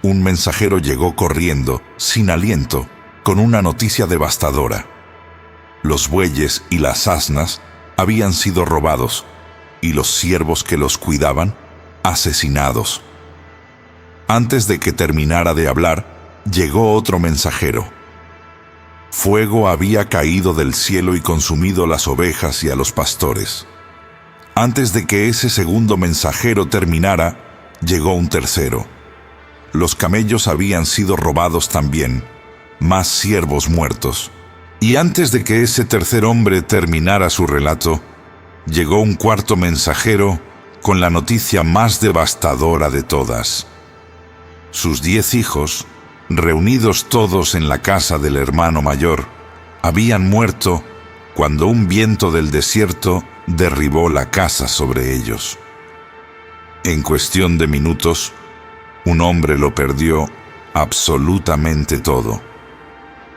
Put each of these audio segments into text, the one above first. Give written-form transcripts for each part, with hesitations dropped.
un mensajero llegó corriendo, sin aliento, con una noticia devastadora. Los bueyes y las asnas habían sido robados, y los siervos que los cuidaban, asesinados. Antes de que terminara de hablar, llegó otro mensajero. Fuego había caído del cielo y consumido las ovejas y a los pastores. Antes de que ese segundo mensajero terminara, llegó un tercero. Los camellos habían sido robados también, más siervos muertos. Y antes de que ese tercer hombre terminara su relato, llegó un cuarto mensajero con la noticia más devastadora de todas. Sus 10 hijos, reunidos todos en la casa del hermano mayor, habían muerto cuando un viento del desierto derribó la casa sobre ellos. En cuestión de minutos, un hombre lo perdió absolutamente todo.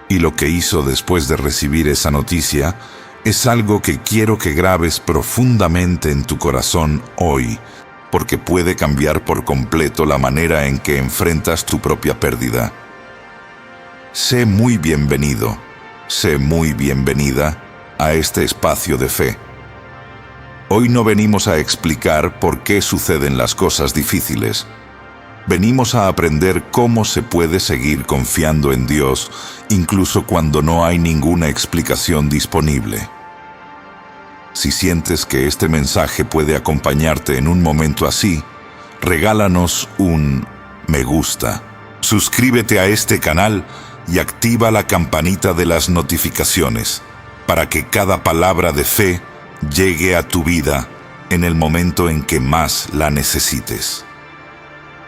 Y lo que hizo después de recibir esa noticia es algo que quiero que grabes profundamente en tu corazón hoy, porque puede cambiar por completo la manera en que enfrentas tu propia pérdida. Sé muy bienvenido, sé muy bienvenida a este espacio de fe. Hoy no venimos a explicar por qué suceden las cosas difíciles. Venimos a aprender cómo se puede seguir confiando en Dios, incluso cuando no hay ninguna explicación disponible. Si sientes que este mensaje puede acompañarte en un momento así, regálanos un me gusta. Suscríbete a este canal y activa la campanita de las notificaciones para que cada palabra de fe llegue a tu vida en el momento en que más la necesites.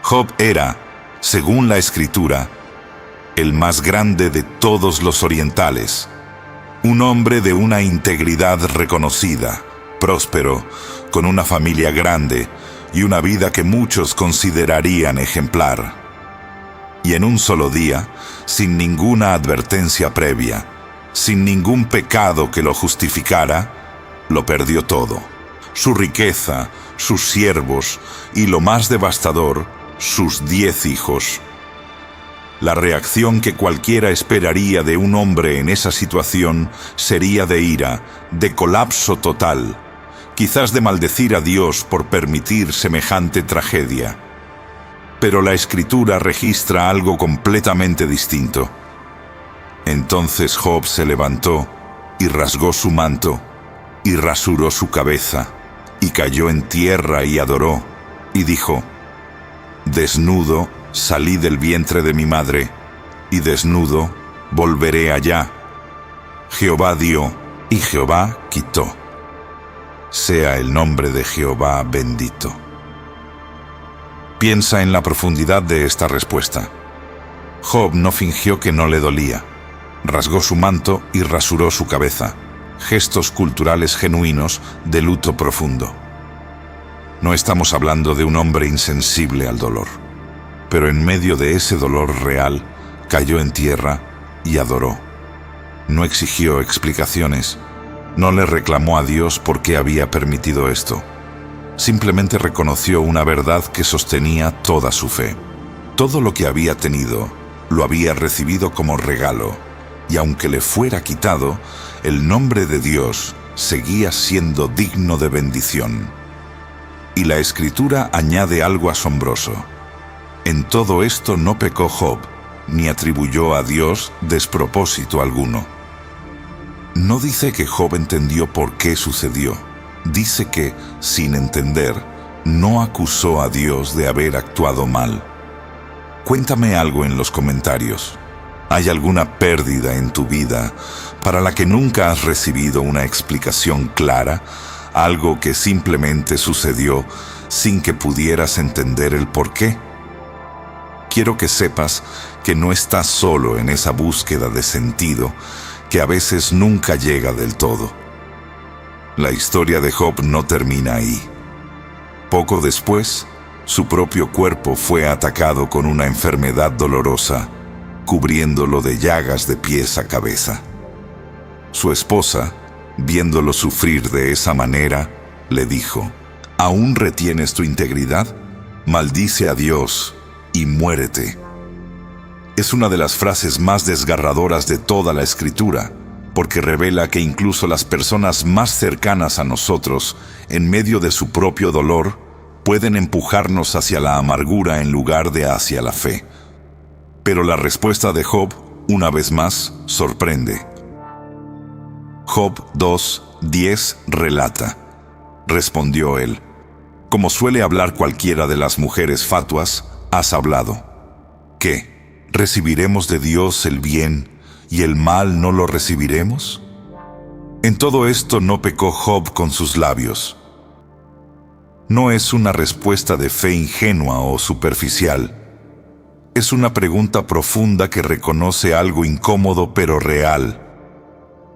Job era, según la Escritura, el más grande de todos los orientales, un hombre de una integridad reconocida, próspero, con una familia grande y una vida que muchos considerarían ejemplar. Y en un solo día, sin ninguna advertencia previa, sin ningún pecado que lo justificara, lo perdió todo: su riqueza, sus siervos y, lo más devastador, sus 10 hijos. La reacción que cualquiera esperaría de un hombre en esa situación sería de ira, de colapso total, quizás de maldecir a Dios por permitir semejante tragedia. Pero la Escritura registra algo completamente distinto. Entonces Job se levantó y rasgó su manto y rasuró su cabeza y cayó en tierra y adoró y dijo: desnudo salí del vientre de mi madre, y desnudo volveré allá. Jehová dio, y Jehová quitó. Sea el nombre de Jehová bendito. Piensa en la profundidad de esta respuesta. Job no fingió que no le dolía. Rasgó su manto y rasuró su cabeza. Gestos culturales genuinos de luto profundo. No estamos hablando de un hombre insensible al dolor, pero en medio de ese dolor real, cayó en tierra y adoró. No exigió explicaciones, no le reclamó a Dios por qué había permitido esto. Simplemente reconoció una verdad que sostenía toda su fe. Todo lo que había tenido, lo había recibido como regalo, y aunque le fuera quitado, el nombre de Dios seguía siendo digno de bendición. Y la Escritura añade algo asombroso. En todo esto no pecó Job, ni atribuyó a Dios despropósito alguno. No dice que Job entendió por qué sucedió. Dice que, sin entender, no acusó a Dios de haber actuado mal. Cuéntame algo en los comentarios. ¿Hay alguna pérdida en tu vida para la que nunca has recibido una explicación clara? Algo que simplemente sucedió sin que pudieras entender el porqué. Quiero que sepas que no estás solo en esa búsqueda de sentido que a veces nunca llega del todo. La historia de Job no termina ahí. Poco después, su propio cuerpo fue atacado con una enfermedad dolorosa, cubriéndolo de llagas de pies a cabeza. Su esposa, viéndolo sufrir de esa manera, le dijo: ¿aún retienes tu integridad? Maldice a Dios y muérete. Es una de las frases más desgarradoras de toda la Escritura, porque revela que incluso las personas más cercanas a nosotros, en medio de su propio dolor, pueden empujarnos hacia la amargura en lugar de hacia la fe. Pero la respuesta de Job, una vez más, sorprende. Job 2:10 relata: respondió él: como suele hablar cualquiera de las mujeres fatuas, has hablado. ¿Qué? ¿Recibiremos de Dios el bien y el mal no lo recibiremos? En todo esto no pecó Job con sus labios. No es una respuesta de fe ingenua o superficial. Es una pregunta profunda que reconoce algo incómodo pero real.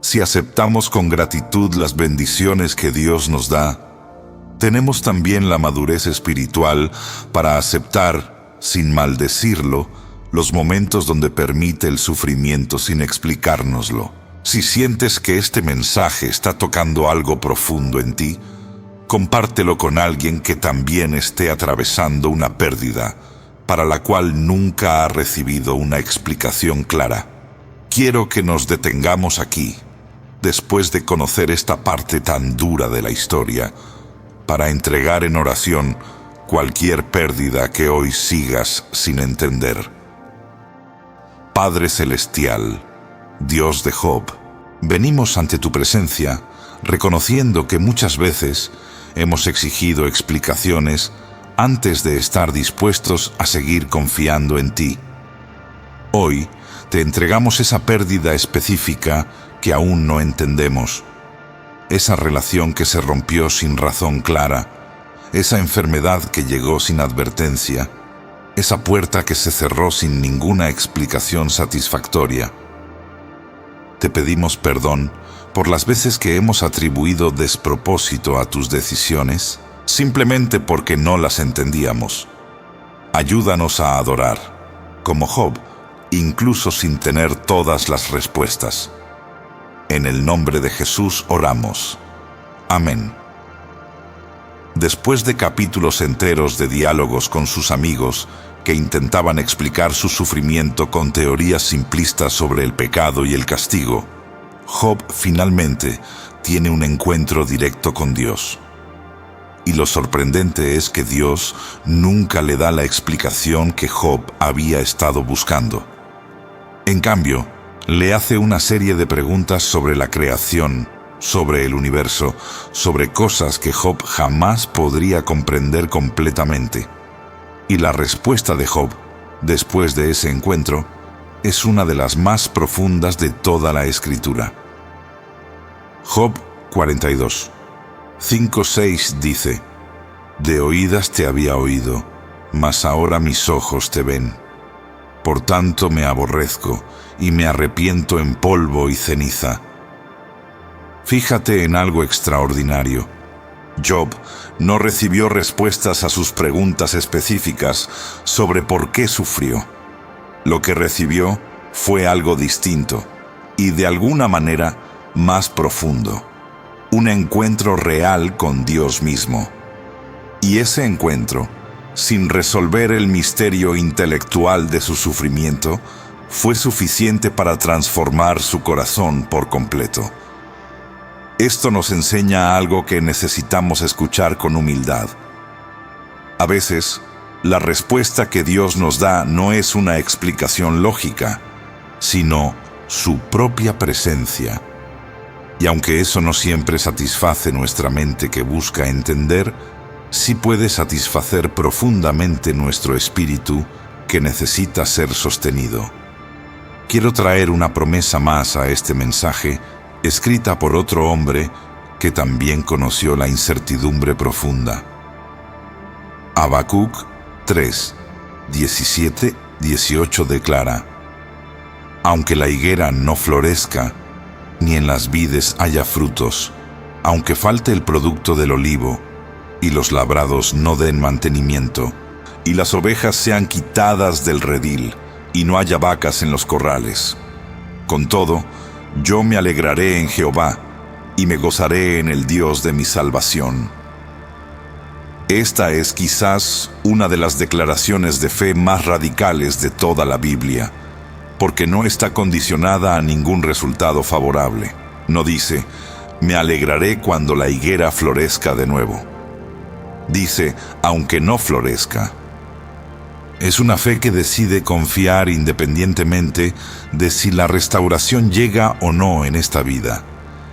Si aceptamos con gratitud las bendiciones que Dios nos da, tenemos también la madurez espiritual para aceptar, sin maldecirlo, los momentos donde permite el sufrimiento sin explicárnoslo. Si sientes que este mensaje está tocando algo profundo en ti, compártelo con alguien que también esté atravesando una pérdida, para la cual nunca ha recibido una explicación clara. Quiero que nos detengamos aquí, después de conocer esta parte tan dura de la historia, para entregar en oración cualquier pérdida que hoy sigas sin entender. Padre Celestial, Dios de Job, venimos ante tu presencia, reconociendo que muchas veces hemos exigido explicaciones antes de estar dispuestos a seguir confiando en ti. Hoy te entregamos esa pérdida específica que aún no entendemos, esa relación que se rompió sin razón clara, esa enfermedad que llegó sin advertencia, esa puerta que se cerró sin ninguna explicación satisfactoria. Te pedimos perdón por las veces que hemos atribuido despropósito a tus decisiones, simplemente porque no las entendíamos. Ayúdanos a adorar, como Job, incluso sin tener todas las respuestas. En el nombre de Jesús oramos. Amén. Después de capítulos enteros de diálogos con sus amigos que intentaban explicar su sufrimiento con teorías simplistas sobre el pecado y el castigo, Job finalmente tiene un encuentro directo con Dios. Y lo sorprendente es que Dios nunca le da la explicación que Job había estado buscando. En cambio, le hace una serie de preguntas sobre la creación, sobre el universo, sobre cosas que Job jamás podría comprender completamente. Y la respuesta de Job, después de ese encuentro, es una de las más profundas de toda la Escritura. Job 42, 5-6 dice: de oídas te había oído, mas ahora mis ojos te ven. Por tanto me aborrezco y me arrepiento en polvo y ceniza. Fíjate en algo extraordinario. Job no recibió respuestas a sus preguntas específicas sobre por qué sufrió. Lo que recibió fue algo distinto y de alguna manera más profundo. Un encuentro real con Dios mismo. Y ese encuentro, sin resolver el misterio intelectual de su sufrimiento, fue suficiente para transformar su corazón por completo. Esto nos enseña algo que necesitamos escuchar con humildad. A veces, la respuesta que Dios nos da no es una explicación lógica, sino su propia presencia. Y aunque eso no siempre satisface nuestra mente que busca entender, sí puede satisfacer profundamente nuestro espíritu que necesita ser sostenido. Quiero traer una promesa más a este mensaje, escrita por otro hombre que también conoció la incertidumbre profunda. Habacuc 3, 17-18 declara: aunque la higuera no florezca, ni en las vides haya frutos, aunque falte el producto del olivo, y los labrados no den mantenimiento, y las ovejas sean quitadas del redil, y no haya vacas en los corrales. Con todo, yo me alegraré en Jehová, y me gozaré en el Dios de mi salvación. Esta es quizás una de las declaraciones de fe más radicales de toda la Biblia, porque no está condicionada a ningún resultado favorable. No dice, me alegraré cuando la higuera florezca de nuevo. Dice, aunque no florezca. Es una fe que decide confiar independientemente de si la restauración llega o no en esta vida,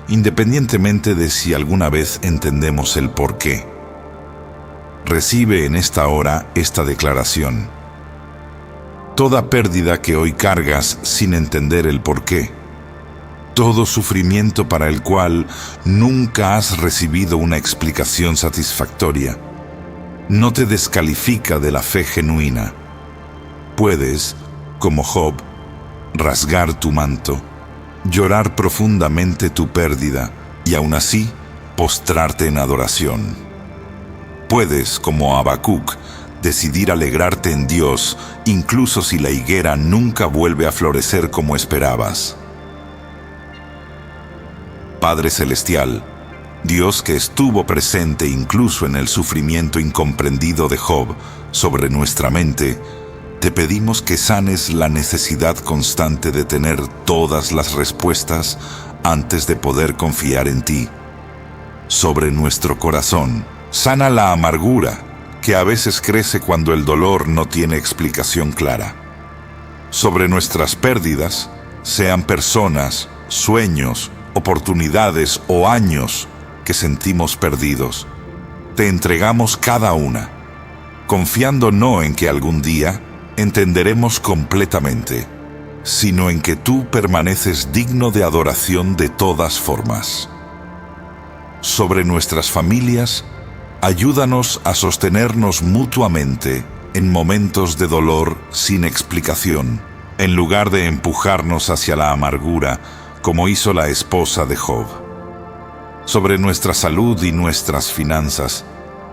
independientemente de si alguna vez entendemos el por qué. Recibe en esta hora esta declaración. Toda pérdida que hoy cargas sin entender el por qué, todo sufrimiento para el cual nunca has recibido una explicación satisfactoria, no te descalifica de la fe genuina. Puedes, como Job, rasgar tu manto, llorar profundamente tu pérdida y aún así postrarte en adoración. Puedes, como Habacuc, decidir alegrarte en Dios, incluso si la higuera nunca vuelve a florecer como esperabas. Padre Celestial, Dios que estuvo presente incluso en el sufrimiento incomprendido de Job sobre nuestra mente, te pedimos que sanes la necesidad constante de tener todas las respuestas antes de poder confiar en ti. Sobre nuestro corazón, sana la amargura que a veces crece cuando el dolor no tiene explicación clara. Sobre nuestras pérdidas, sean personas, sueños, oportunidades o años que sentimos perdidos, te entregamos cada una, confiando no en que algún día entenderemos completamente, sino en que tú permaneces digno de adoración de todas formas. Sobre nuestras familias, ayúdanos a sostenernos mutuamente en momentos de dolor sin explicación, en lugar de empujarnos hacia la amargura, como hizo la esposa de Job. Sobre nuestra salud y nuestras finanzas,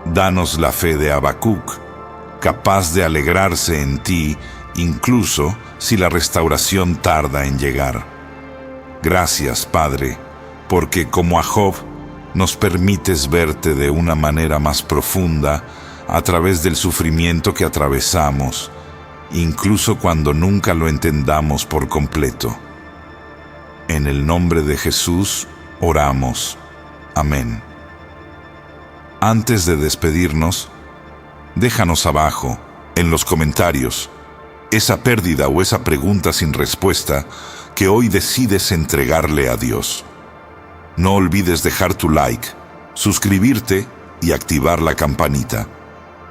danos la fe de Habacuc, capaz de alegrarse en ti, incluso si la restauración tarda en llegar. Gracias, Padre, porque como a Job, nos permites verte de una manera más profunda a través del sufrimiento que atravesamos, incluso cuando nunca lo entendamos por completo. En el nombre de Jesús oramos. Amén. Antes de despedirnos, déjanos abajo, en los comentarios, esa pérdida o esa pregunta sin respuesta que hoy decides entregarle a Dios. No olvides dejar tu like, suscribirte y activar la campanita.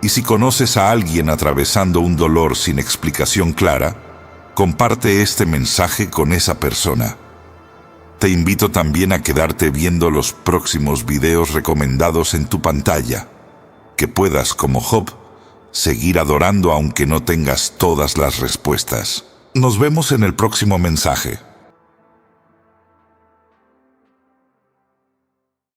Y si conoces a alguien atravesando un dolor sin explicación clara, comparte este mensaje con esa persona. Te invito también a quedarte viendo los próximos videos recomendados en tu pantalla, que puedas, como Job, seguir adorando aunque no tengas todas las respuestas. Nos vemos en el próximo mensaje.